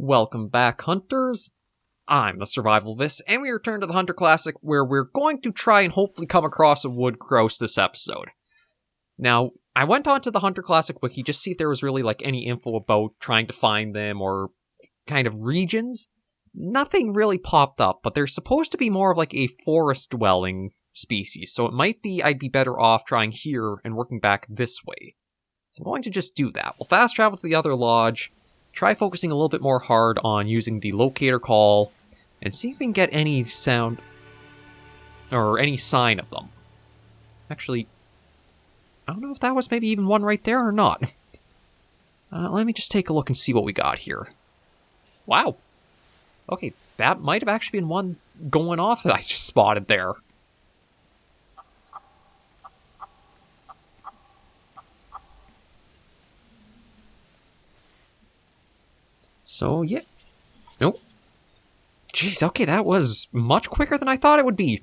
Welcome back, hunters. I'm the SurvivalVis, and we return to the Hunter Classic, where we're going to try and hopefully come across a Wood Grouse this episode. Now, I went onto the Hunter Classic wiki just to see if there was really any info about trying to find them or kind of regions. Nothing really popped up, but they're supposed to be more of a forest-dwelling species, so it might be I'd be better off trying here and working back this way. So I'm going to just do that. We'll fast travel to the other lodge, try focusing a little bit more hard on using the locator call, and see if we can get any sound or any sign of them. Actually, I don't know if that was maybe even one right there or not. Let me just take a look and see what we got here. Wow. Okay, that might have actually been one going off that I just spotted there. So, yeah. Nope. Jeez, okay, that was much quicker than I thought it would be.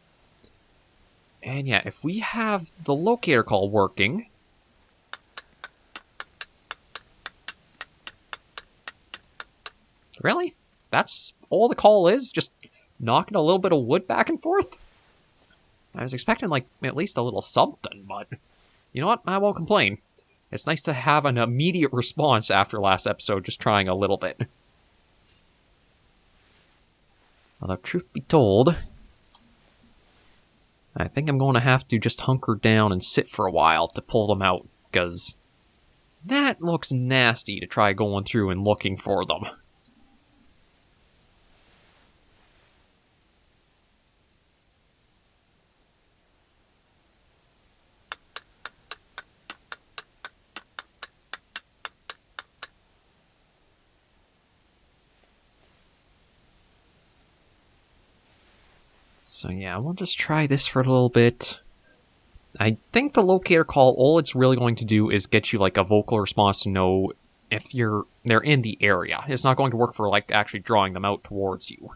And yeah, if we have the locator call working... Really? That's all the call is? Just knocking a little bit of wood back and forth? I was expecting, at least a little something, but... You know what? I won't complain. It's nice to have an immediate response after last episode, just trying a little bit. Although, truth be told, I think I'm going to have to just hunker down and sit for a while to pull them out, because that looks nasty to try going through and looking for them. So yeah, we'll just try this for a little bit. I think the locator call, all it's really going to do is get you a vocal response to know if they're in the area. It's not going to work for actually drawing them out towards you.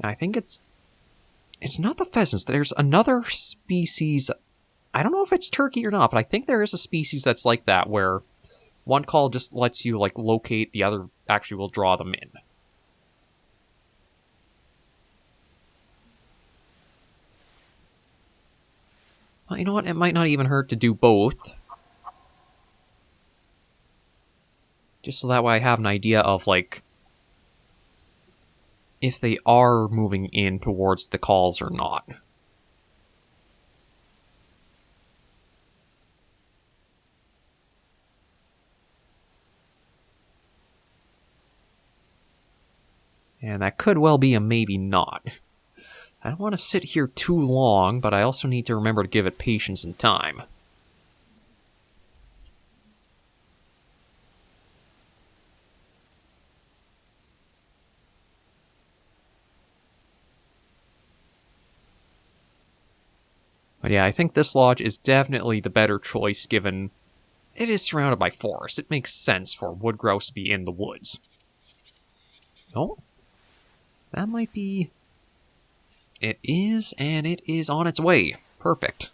I think it's not the pheasants. There's another species. I don't know if it's turkey or not, but I think there is a species that's like that where one call just lets you locate, the other actually will draw them in. Well, you know what? It might not even hurt to do both. Just so that way I have an idea of, if they are moving in towards the calls or not. And that could well be a maybe not. I don't want to sit here too long, but I also need to remember to give it patience and time. But yeah, I think this lodge is definitely the better choice given it is surrounded by forest. It makes sense for wood grouse to be in the woods. Oh, that might be... It is, and it is on its way. Perfect.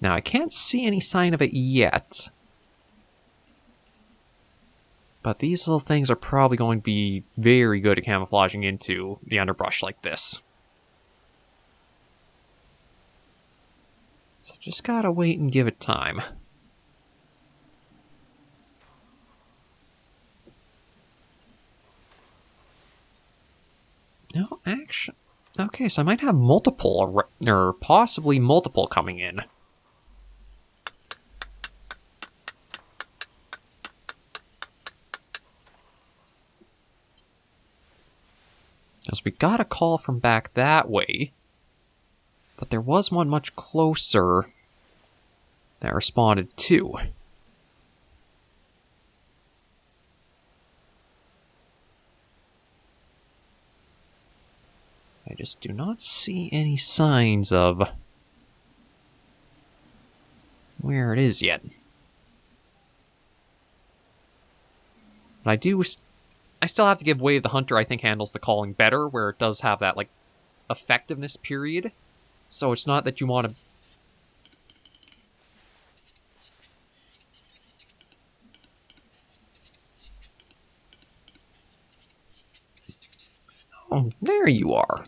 Now, I can't see any sign of it yet. But these little things are probably going to be very good at camouflaging into the underbrush like this. So just gotta wait and give it time. No, actually... Okay, so I might have multiple, or possibly multiple coming in. Because we got a call from back that way. But there was one much closer that responded too. I just do not see any signs of where it is yet. But I do I still have to give Wave the Hunter, I think, handles the calling better, where it does have that, like, effectiveness period. So it's not that you want to... Oh, there you are.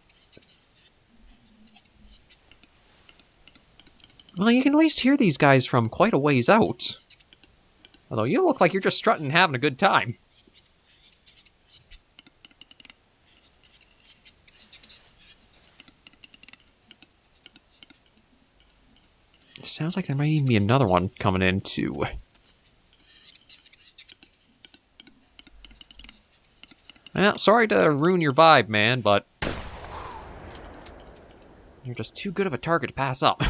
Well, you can at least hear these guys from quite a ways out. Although you look like you're just strutting and having a good time. Sounds like there might even be another one coming in, too. Well, sorry to ruin your vibe, man, but... you're just too good of a target to pass up.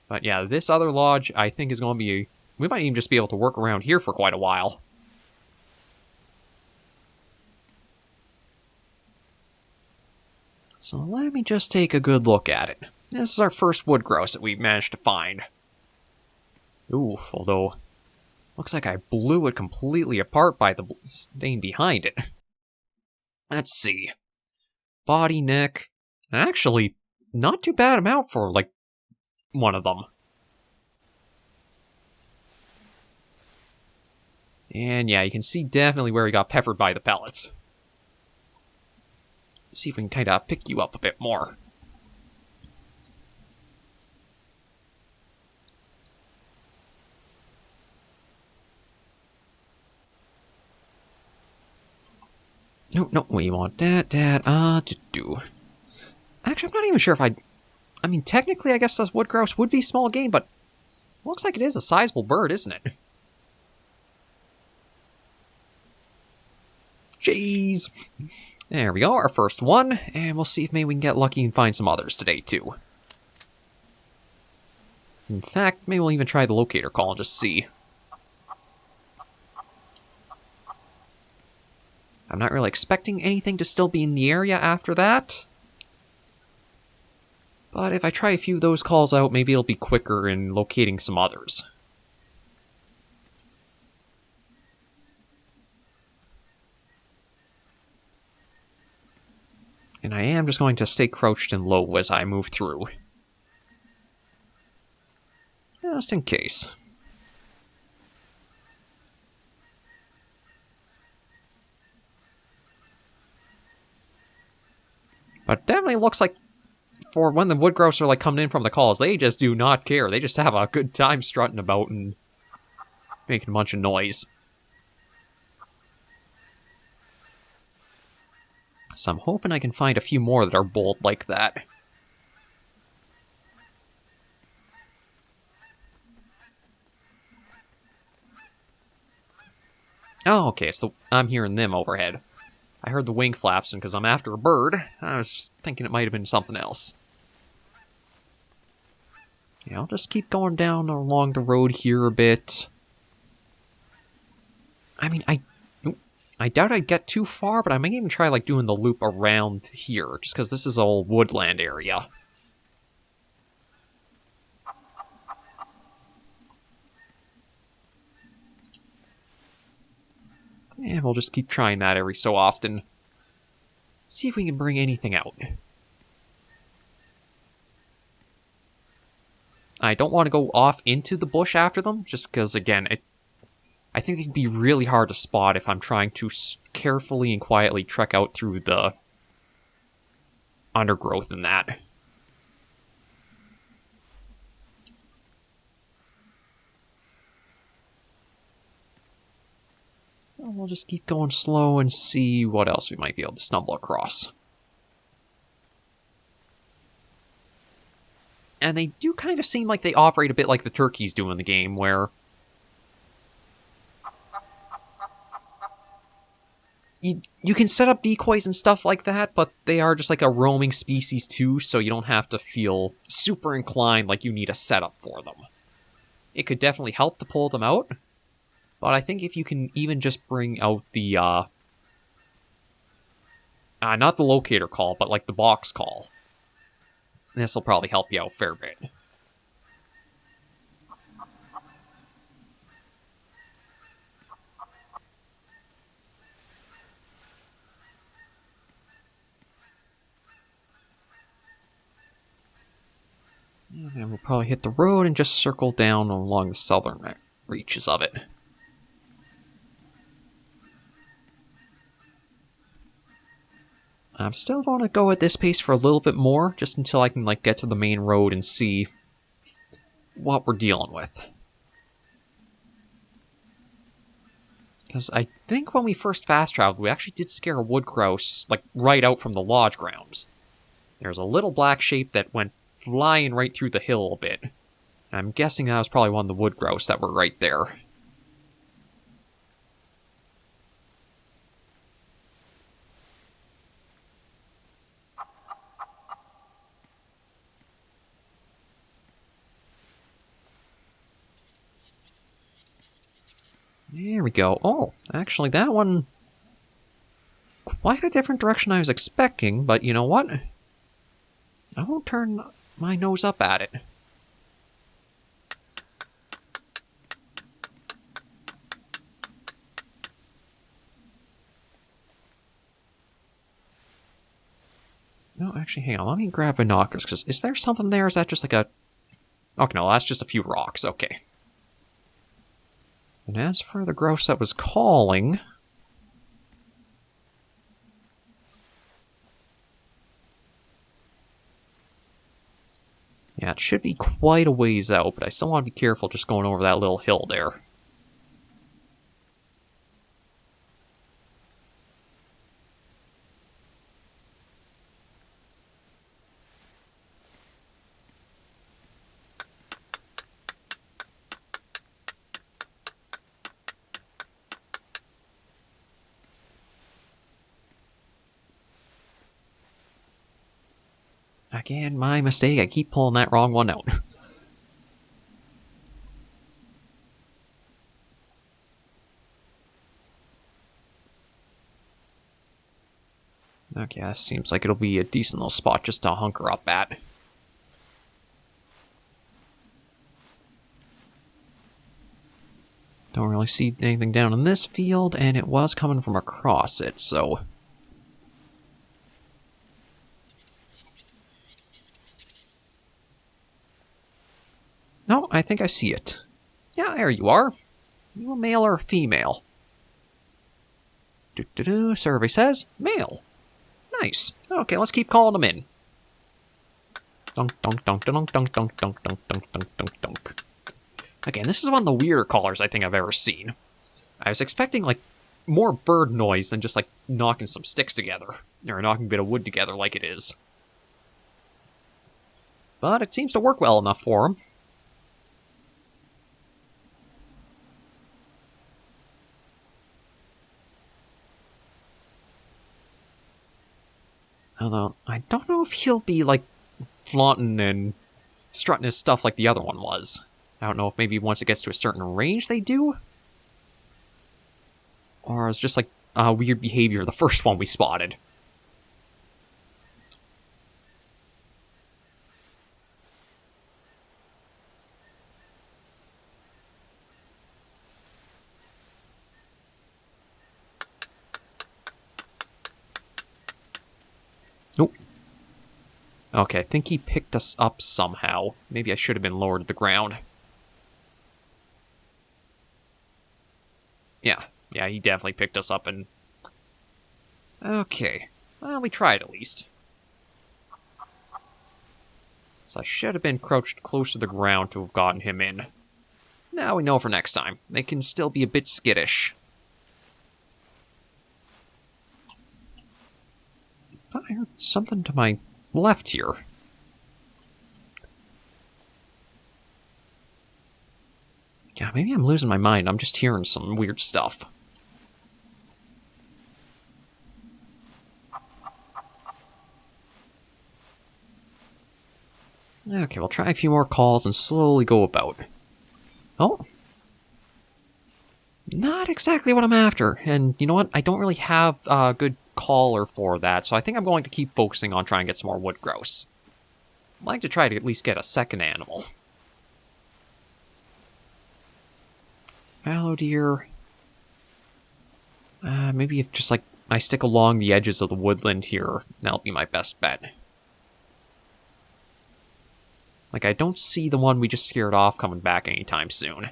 But yeah, this other lodge, I think, is going to be... we might even just be able to work around here for quite a while. So let me just take a good look at it. This is our first wood grouse that we've managed to find. Oof, although... looks like I blew it completely apart by the stain behind it. Let's see. Body, neck... actually, not too bad amount for, like, one of them. And yeah, you can see definitely where he got peppered by the pellets. See if we can kind of pick you up a bit more. No, we want that, to do. Actually, I'm not even sure if I mean, technically, I guess this wood grouse would be small game, but looks like it is a sizable bird, isn't it? Jeez. There we go, our first one, and we'll see if maybe we can get lucky and find some others today, too. In fact, maybe we'll even try the locator call and just see. I'm not really expecting anything to still be in the area after that. But if I try a few of those calls out, maybe it'll be quicker in locating some others. And I am just going to stay crouched and low as I move through. Just in case. But it definitely looks like for when the wood grouse are like coming in from the calls, they just do not care. They just have a good time strutting about and making a bunch of noise. So I'm hoping I can find a few more that are bold like that. Oh, okay, so I'm hearing them overhead. I heard the wing flaps, and because I'm after a bird, I was thinking it might have been something else. Yeah, I'll just keep going down along the road here a bit. I mean, I doubt I'd get too far, but I might even try, like, doing the loop around here, just because this is all woodland area. And we'll just keep trying that every so often. See if we can bring anything out. I don't want to go off into the bush after them, just because, again, I think it'd be really hard to spot if I'm trying to carefully and quietly trek out through the undergrowth and that. We'll just keep going slow and see what else we might be able to stumble across. And they do kind of seem like they operate a bit like the turkeys do in the game, where you can set up decoys and stuff like that, but they are just like a roaming species too, so you don't have to feel super inclined like you need a setup for them. It could definitely help to pull them out, but I think if you can even just bring out the, not the locator call, but like the box call, this will probably help you out a fair bit. And we'll probably hit the road and just circle down along the southern reaches of it. I'm still going to go at this pace for a little bit more, just until I can get to the main road and see what we're dealing with. Because I think when we first fast traveled, we actually did scare a wood grouse, right out from the lodge grounds. There's a little black shape that went flying right through the hill a bit. And I'm guessing that was probably one of the wood grouse that were right there. There we go. Oh, actually that one... quite a different direction I was expecting, but you know what? I won't turn my nose up at it. No, actually, hang on. Let me grab binoculars, because is there something there? Is that just a... Okay, no, that's just a few rocks. Okay. And as for the grouse that was calling... yeah, it should be quite a ways out, but I still want to be careful just going over that little hill there. Again, my mistake. I keep pulling that wrong one out. Okay, seems like it'll be a decent little spot just to hunker up at. Don't really see anything down in this field, and it was coming from across it, so... No, I think I see it. Yeah, there you are. You a male or a female? Survey says male. Nice. Okay, let's keep calling them in. Dunk, dunk, dunk, dunk, dunk, dunk, dunk, dunk, dunk, dunk, dunk, dunk. Again, this is one of the weirder callers I think I've ever seen. I was expecting, more bird noise than just, knocking some sticks together. Or knocking a bit of wood together like it is. But it seems to work well enough for him. Although, I don't know if he'll be, flaunting and strutting his stuff like the other one was. I don't know if maybe once it gets to a certain range they do? Or it's just, weird behavior the first one we spotted. Nope. Okay, I think he picked us up somehow. Maybe I should have been lowered to the ground. Yeah, he definitely picked us up and... Okay. Well, we tried at least. So I should have been crouched close to the ground to have gotten him in. Now we know for next time. They can still be a bit skittish. I heard something to my left here. Yeah, maybe I'm losing my mind. I'm just hearing some weird stuff. Okay, we'll try a few more calls and slowly go about. Oh. Not exactly what I'm after. And you know what? I don't really have a good caller for that, so I think I'm going to keep focusing on trying to get some more wood grouse. I'd like to try to at least get a second animal. Fallow deer. Maybe if just I stick along the edges of the woodland here, that'll be my best bet. Like, I don't see the one we just scared off coming back anytime soon.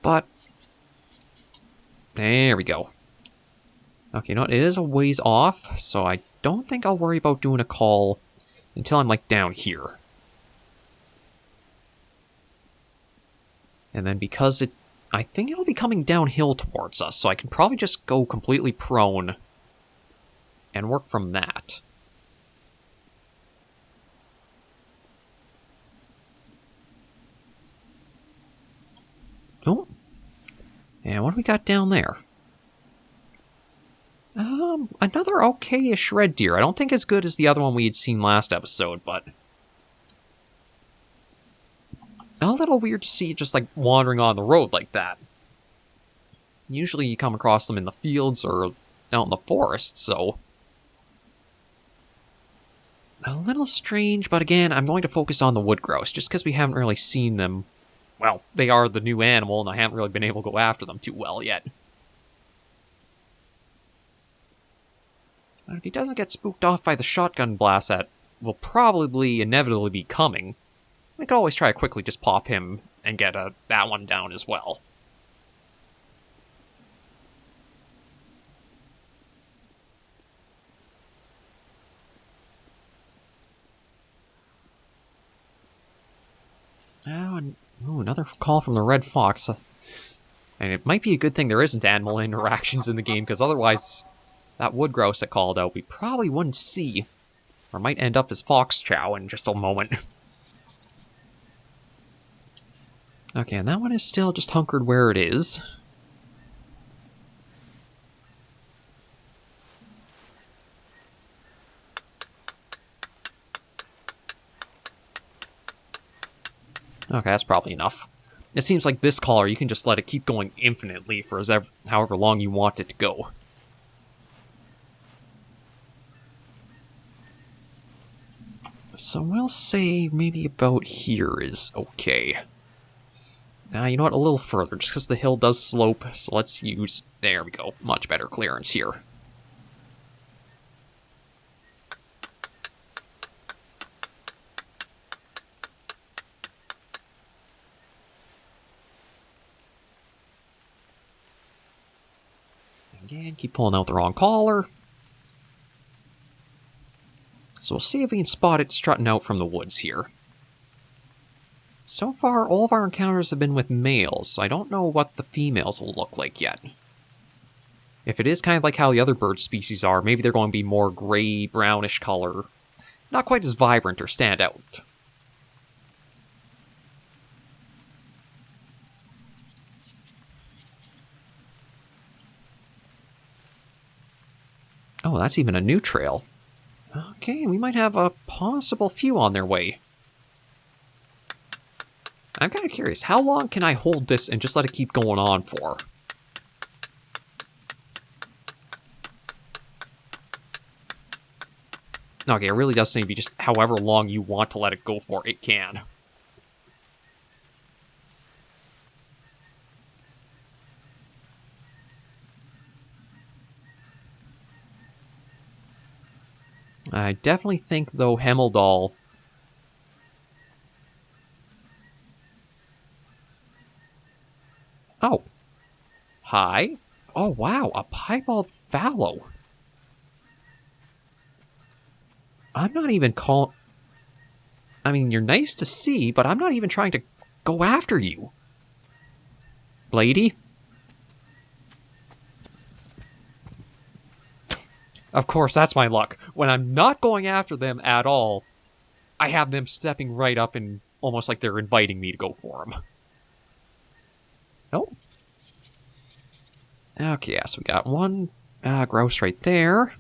But there we go. Okay, you know what? It is a ways off, so I don't think I'll worry about doing a call until I'm, like, down here. And then because I think it'll be coming downhill towards us, so I can probably just go completely prone and work from that. Oh. And what do we got down there? Another okay-ish red deer. I don't think as good as the other one we had seen last episode, but a little weird to see it just, like, wandering on the road like that. Usually you come across them in the fields or out in the forest, so a little strange, but again, I'm going to focus on the wood grouse, just because we haven't really seen them. Well, they are the new animal, and I haven't really been able to go after them too well yet. But if he doesn't get spooked off by the shotgun blast that will probably inevitably be coming, we could always try to quickly just pop him and get that one down as well. Oh, and another call from the red fox. And it might be a good thing there isn't animal interactions in the game, because otherwise that wood grouse that called out we probably wouldn't see, or might end up as fox chow in just a moment. Okay, and that one is still just hunkered where it is. Okay, that's probably enough. It seems like this caller, you can just let it keep going infinitely for however long you want it to go. So we'll say maybe about here is okay. You know what, a little further, just because the hill does slope, so let's use... There we go, much better clearance here. Again, keep pulling out the wrong collar. So we'll see if we can spot it strutting out from the woods here. So far, all of our encounters have been with males, so I don't know what the females will look like yet. If it is kind of like how the other bird species are, maybe they're going to be more gray, brownish color. Not quite as vibrant or stand out. Oh, that's even a new trail. Okay, we might have a possible few on their way. I'm kind of curious, how long can I hold this and just let it keep going on for? Okay, it really does seem to be just however long you want to let it go for, it can. I definitely think, though, Hemmeldal... Oh. Hi. Oh, wow, a piebald fallow. I'm not even calling... I mean, you're nice to see, but I'm not even trying to go after you. Lady? Of course, that's my luck. When I'm not going after them at all, I have them stepping right up and almost like they're inviting me to go for them. Oh. Okay, yeah, so we got one grouse right there.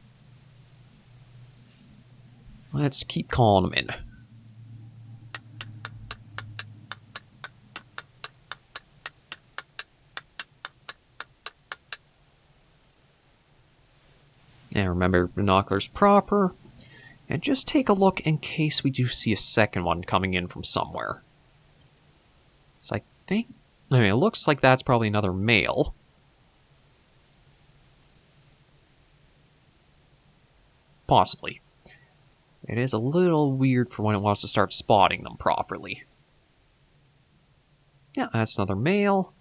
Let's keep calling them in. And remember, binoculars proper. And just take a look in case we do see a second one coming in from somewhere. So I think... I mean, it looks like that's probably another male. possibly. It is a little weird for when it wants to start spotting them properly. Yeah, that's another male.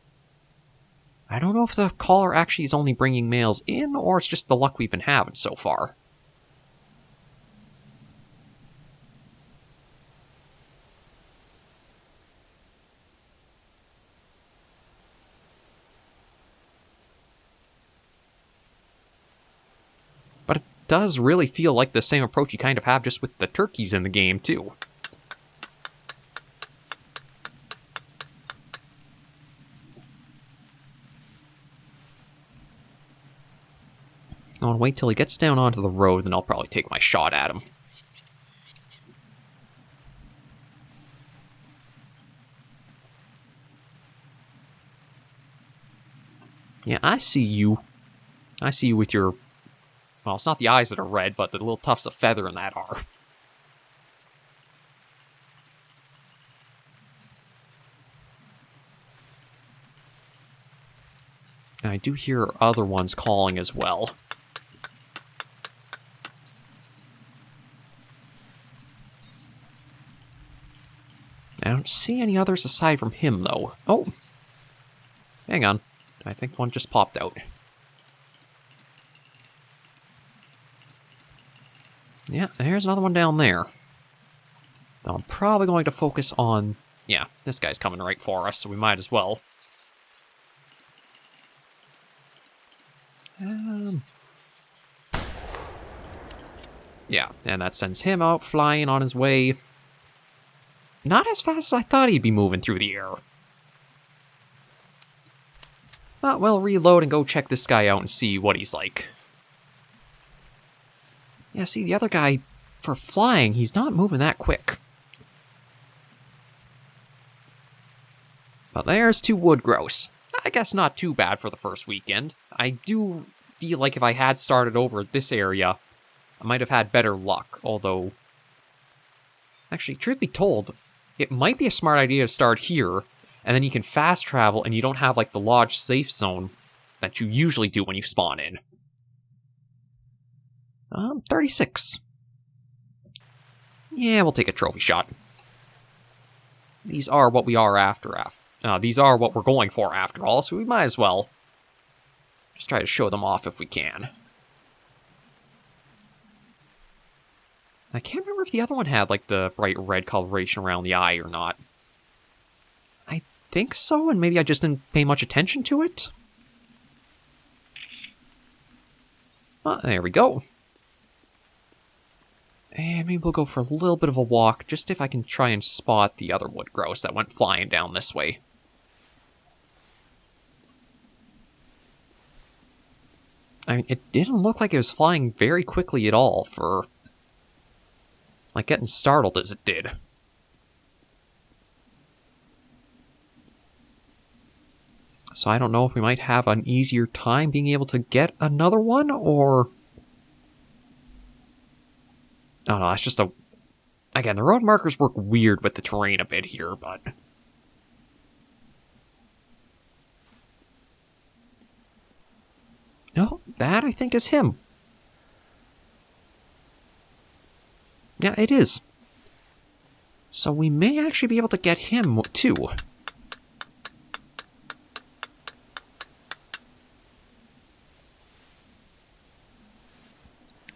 I don't know if the caller actually is only bringing males in, or it's just the luck we've been having so far. But it does really feel like the same approach you kind of have just with the turkeys in the game, too. I want to wait till he gets down onto the road, then I'll probably take my shot at him. Yeah, I see you. I see you with your... Well, it's not the eyes that are red, but the little tufts of feather in that are. I do hear other ones calling as well. I don't see any others aside from him, though. Oh! Hang on. I think one just popped out. Yeah, there's another one down there. Now, I'm probably going to focus on... Yeah, this guy's coming right for us, so we might as well. Yeah, and that sends him out flying on his way. Not as fast as I thought he'd be moving through the air. But we'll reload and go check this guy out and see what he's like. Yeah, see, the other guy, for flying, he's not moving that quick. But there's 2 wood grouse. I guess not too bad for the first weekend. I do feel like if I had started over at this area, I might have had better luck, although... Actually, truth be told, it might be a smart idea to start here, and then you can fast travel and you don't have, like, the lodge safe zone that you usually do when you spawn in. 36. Yeah, we'll take a trophy shot. These are what we are after. These are what we're going for after all, so we might as well just try to show them off if we can. I can't remember if the other one had, like, the bright red coloration around the eye or not. I think so, and maybe I just didn't pay much attention to it. There we go. And maybe we'll go for a little bit of a walk, just if I can try and spot the other wood grouse that went flying down this way. I mean, it didn't look like it was flying very quickly at all for... like, getting startled as it did. So I don't know if we might have an easier time being able to get another one, or... Oh no, that's just a... Again, the road markers work weird with the terrain a bit here, but... No, that I think is him. Yeah, it is. So we may actually be able to get him, too.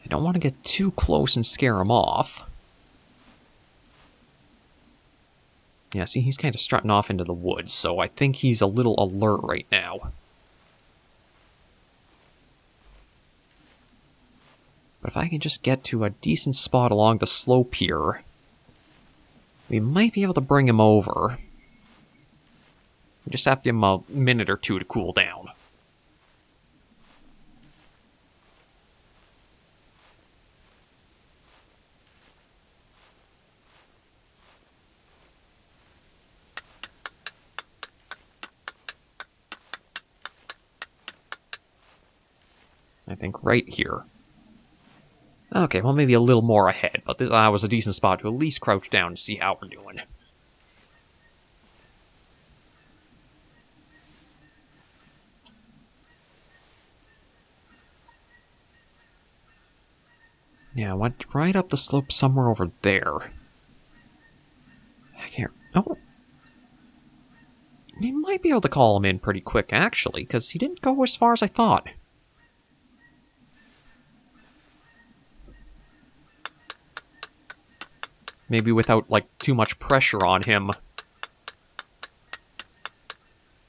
I don't want to get too close and scare him off. Yeah, see, he's kind of strutting off into the woods, so I think he's a little alert right now. But if I can just get to a decent spot along the slope here, we might be able to bring him over. We just have to give him a minute or two to cool down. I think right here. Okay, well, maybe a little more ahead, but this was a decent spot to at least crouch down to see how we're doing. Yeah, I went right up the slope somewhere over there. I can't... Oh. We might be able to call him in pretty quick, actually, because he didn't go as far as I thought. Maybe without, like, too much pressure on him.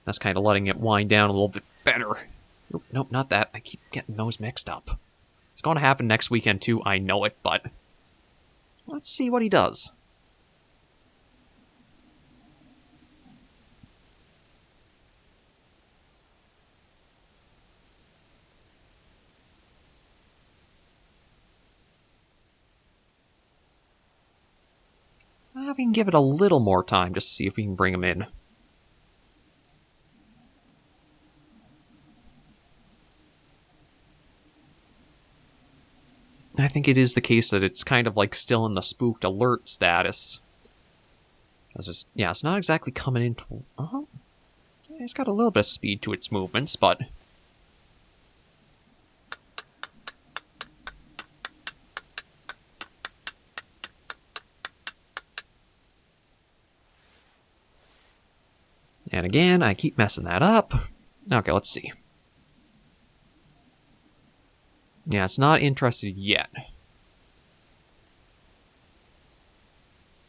That's kind of letting it wind down a little bit better. Nope, not that. I keep getting those mixed up. It's going to happen next weekend, too. I know it, but... let's see what he does. We can give it a little more time just to see if we can bring him in. I think it is the case that it's kind of like still in the spooked alert status. It's not exactly coming into... it's got a little bit of speed to its movements, but... and again, I keep messing that up. Okay, let's see. Yeah, it's not interested yet.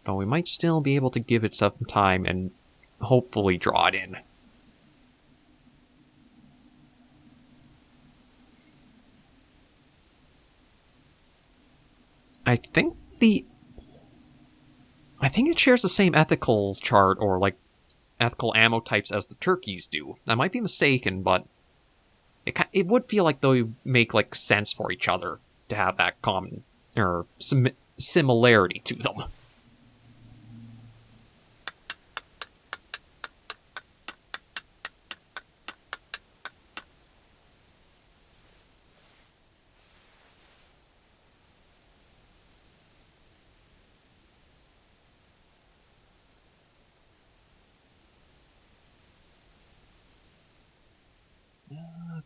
But we might still be able to give it some time and hopefully draw it in. I think it shares the same ethical chart or like ethical ammo types as the turkeys do. I might be mistaken, but it would feel like they make like sense for each other to have that common or similarity to them.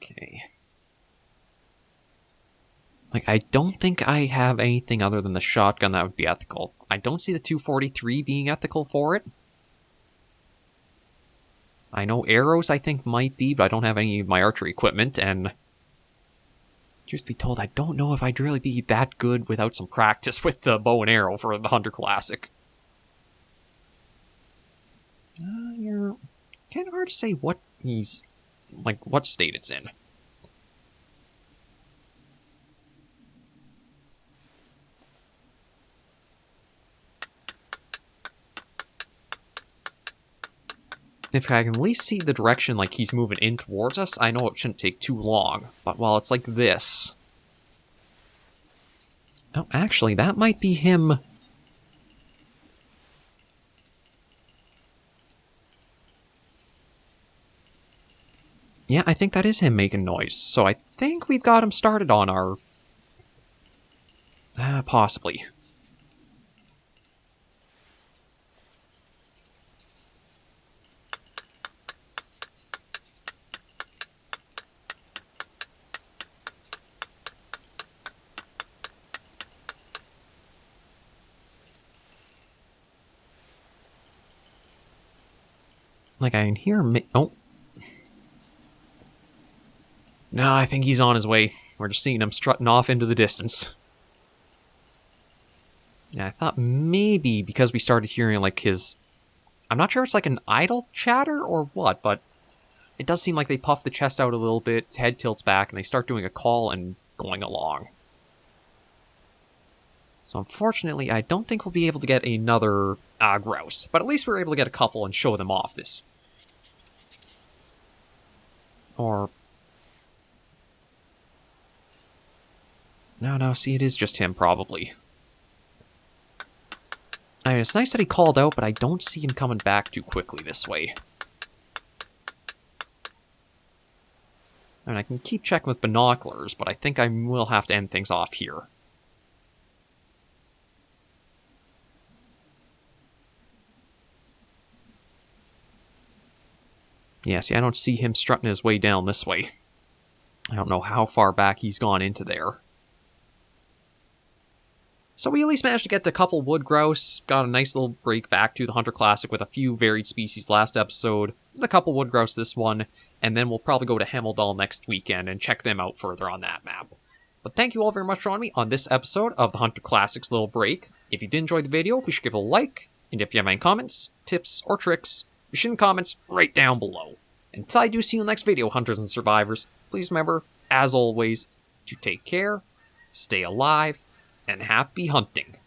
Okay. Like, I don't think I have anything other than the shotgun that would be ethical. I don't see the 243 being ethical for it. I know arrows I think might be, but I don't have any of my archery equipment, and... truth be told, I don't know if I'd really be that good without some practice with the bow and arrow for the Hunter Classic. You're kind of hard to say what he's... like, what state it's in. If I can at least see the direction, like, he's moving in towards us, I know it shouldn't take too long. But while it's like this... oh, actually, that might be him... yeah, I think that is him making noise. So I think we've got him started on our... possibly. Like, I can hear him... oh. No, I think he's on his way. We're just seeing him strutting off into the distance. Yeah, I thought maybe because we started hearing, like, his... I'm not sure if it's like an idle chatter or what, but it does seem like they puff the chest out a little bit, his head tilts back, and they start doing a call and going along. So unfortunately, I don't think we'll be able to get another grouse, but at least we were able to get a couple and show them off this. Or... no, see, it is just him, probably. I mean, it's nice that he called out, but I don't see him coming back too quickly this way. And I can keep checking with binoculars, but I think I will have to end things off here. Yeah, see, I don't see him strutting his way down this way. I don't know how far back he's gone into there. So we at least managed to get to a couple wood grouse, got a nice little break back to the Hunter Classic with a few varied species last episode, with a couple wood grouse this one, and then we'll probably go to Hemmeldal next weekend and check them out further on that map. But thank you all very much for joining me on this episode of the Hunter Classic's Little Break. If you did enjoy the video, be sure to give it a like, and if you have any comments, tips, or tricks, be sure in the comments right down below. Until I do see you in the next video, Hunters and Survivors, please remember, as always, to take care, stay alive, and happy hunting.